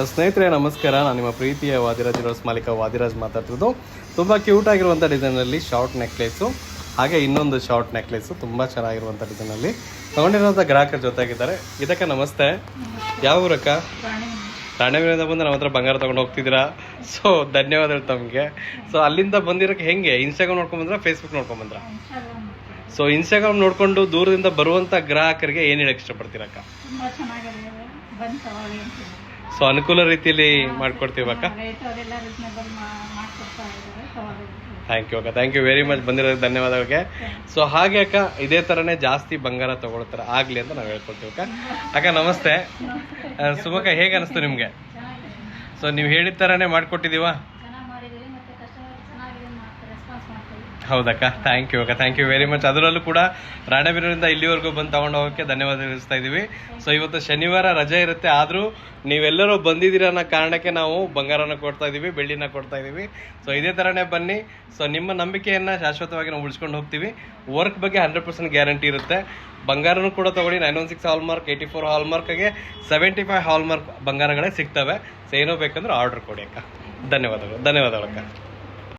ಸ್ನೇಹಿತರೆ ನಮಸ್ಕಾರ. ನಾನು ನಿಮ್ಮ ಪ್ರೀತಿಯ ವಾದಿರಾಜ್ ಜ್ಯುವೆಲರ್ಸ್ ಮಾಲೀಕ ವಾದಿರಾಜ್ ಮಾತಾಡ್ತಿರೋದು. ತುಂಬ ಕ್ಯೂಟ್ ಆಗಿರುವಂಥ ಡಿಸೈನಲ್ಲಿ ಶಾರ್ಟ್ ನೆಕ್ಲೇಸು, ಹಾಗೆ ಇನ್ನೊಂದು ಶಾರ್ಟ್ ನೆಕ್ಲೇಸು ತುಂಬ ಚೆನ್ನಾಗಿರುವಂಥ ಡಿಸೈನಲ್ಲಿ ತೊಗೊಂಡಿರುವಂಥ ಗ್ರಾಹಕರ ಜೊತೆಗಿದ್ದಾರೆ. ಇದಕ್ಕೆ ನಮಸ್ತೆ. ಯಾವ ಊರಕ್ಕ? ರಾಣೆಬೆನ್ನೂರಿಂದ ಬಂದು ನಮ್ಮ ಹತ್ರ ಬಂಗಾರ ತೊಗೊಂಡು ಹೋಗ್ತಿದ್ದೀರಾ. ಸೊ ಧನ್ಯವಾದಗಳು ತಮಗೆ. ಸೊ ಅಲ್ಲಿಂದ ಬಂದಿರೋಕ್ಕೆ ಹೆಂಗೆ? ಇನ್ಸ್ಟಾಗ್ರಾಮ್ ನೋಡ್ಕೊಂಬಂದ್ರ, ಫೇಸ್ಬುಕ್ ನೋಡ್ಕೊಂಬಂದ್ರ? ಸೊ ಇನ್ಸ್ಟಾಗ್ರಾಮ್ ನೋಡ್ಕೊಂಡು ದೂರದಿಂದ ಬರುವಂಥ ಗ್ರಾಹಕರಿಗೆ ಏನು ಹೇಳಕ್ಕೆ ಇಷ್ಟಪಡ್ತೀರಕ್ಕ? ಸೊ ಅನುಕೂಲ ರೀತಿಯಲ್ಲಿ ಮಾಡ್ಕೊಡ್ತೀವಕ್ಕ. ಥ್ಯಾಂಕ್ ಯು ಅಕ್ಕ, ಥ್ಯಾಂಕ್ ಯು ವೆರಿ ಮಚ್. ಬಂದಿರೋದಕ್ಕೆ ಧನ್ಯವಾದಗಳಿಗೆ. ಸೊ ಹಾಗೆ ಅಕ್ಕ, ಇದೇ ಥರನೇ ಜಾಸ್ತಿ ಬಂಗಾರ ತಗೊಳ್ತಾರ ಆಗಲಿ ಅಂತ ನಾವು ಹೇಳ್ಕೊಡ್ತೀವಿ ಅಕ್ಕ. ಅಕ್ಕ ನಮಸ್ತೆ. ಸುಮಕ್ಕ, ಹೇಗೆ ಅನಿಸ್ತು ನಿಮಗೆ? ಸೊ ನೀವು ಹೇಳಿದ ಥರನೇ ಮಾಡಿಕೊಟ್ಟಿದ್ದೀವ? ಹೌದಕ್ಕ, ಥ್ಯಾಂಕ್ ಯು ಅಕ್ಕ, ಥ್ಯಾಂಕ್ ಯು ವೆರಿ ಮಚ್. ಅದರಲ್ಲೂ ಕೂಡ ರಾಣೆಬೆನ್ನೂರಿಂದ ಇಲ್ಲಿವರೆಗೂ ಬಂದು ತಗೊಂಡು ಹೋಗೋಕ್ಕೆ ಧನ್ಯವಾದ ತಿಳಿಸ್ತಾ ಇದ್ದೀವಿ. ಸೊ ಇವತ್ತು ಶನಿವಾರ ರಜೆ ಇರುತ್ತೆ, ಆದರೂ ನೀವೆಲ್ಲರೂ ಬಂದಿದ್ದೀರ ಅನ್ನೋ ಕಾರಣಕ್ಕೆ ನಾವು ಬಂಗಾರನ ಕೊಡ್ತಾ ಇದ್ದೀವಿ, ಬೆಳ್ಳಿನ ಕೊಡ್ತಾ ಇದ್ದೀವಿ. ಸೊ ಇದೇ ಥರನೇ ಬನ್ನಿ. ಸೊ ನಿಮ್ಮ ನಂಬಿಕೆಯನ್ನು ಶಾಶ್ವತವಾಗಿ ನಾವು ಉಳಿಸ್ಕೊಂಡು ಹೋಗ್ತೀವಿ. ವರ್ಕ್ ಬಗ್ಗೆ 100% ಗ್ಯಾರಂಟಿ ಇರುತ್ತೆ. ಬಂಗಾರನೂ ಕೂಡ ತಗೊಳ್ಳಿ. 916 ಹಾಲ್ಮಾರ್ಕ್, 84 ಹಾಲ್ಮಾರ್ಕ್ಗೆ 75 ಹಾಲ್ಮಾರ್ಕ್ ಬಂಗಾರಗಳೇ ಸಿಗ್ತವೆ. ಸೊ ಏನೋ ಬೇಕಂದ್ರೆ ಆರ್ಡರ್ ಕೊಡಿ ಅಕ್ಕ. ಧನ್ಯವಾದಗಳು ಅಕ್ಕ.